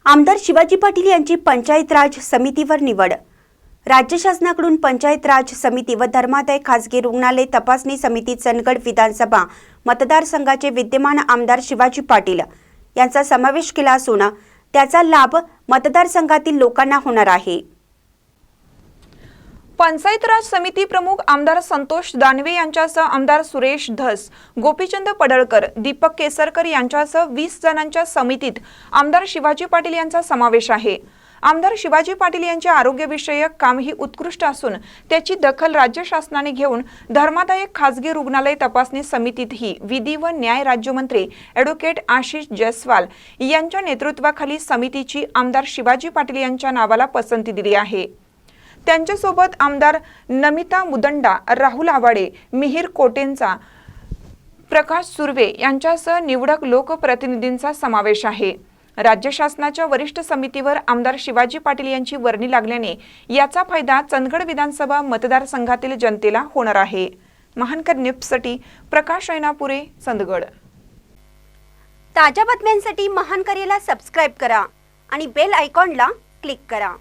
आमदार शिवाजी पाटील यांची पंचायत राज समितीवर निवड। राज्य शासनाकडून पंचायत राज समिती व धर्मादाय खासगी रुग्णालय तपासणी समितीत चंदगड विधानसभा मतदारसंघाचे विद्यमान आमदार शिवाजी पाटील यांचा समावेश केला असून त्याचा लाभ मतदारसंघातील लोकांना होणार आहे। पंचायत राज समिती प्रमुख आमदार संतोष दानवे यांच्यासह आमदार सुरेश धस, गोपीचंद पडळकर, दीपक केसरकर यांच्यासह 20 जणांच्या समितीत आमदार शिवाजी पाटील यांचा समावेश आहे। आमदार शिवाजी पाटील यांचे आरोग्यविषयक कामही उत्कृष्ट असून त्याची दखल राज्य शासनाने घेऊन धर्मादायक खासगी रुग्णालय तपासणी समितीतही विधी व न्याय राज्यमंत्री ॲडव्होकेट आशिष जयस्वाल यांच्या नेतृत्वाखाली समितीची आमदार शिवाजी पाटील यांच्या नावाला पसंती दिली आहे। त्यांच्यासोबत आमदार नमिता मुदंडा, राहुल आवाडे, मिहिर कोटेंचा, प्रकाश सुर्वे यांच्यासह निवडक लोकप्रतिनिधींचा समावेश आहे। राज्य शासनाच्या वरिष्ठ समितीवर आमदार शिवाजी पाटील यांची वर्णी लागल्याने याचा फायदा चंदगड विधानसभा मतदारसंघातील जनतेला होणार आहे। महानकर न्यूजसाठी प्रकाश ऐनापुरे, चंदगड। ताज्या बातम्यांसाठी महानकरेला सबस्क्राइब करा आणि बेल आयकॉनला क्लिक करा।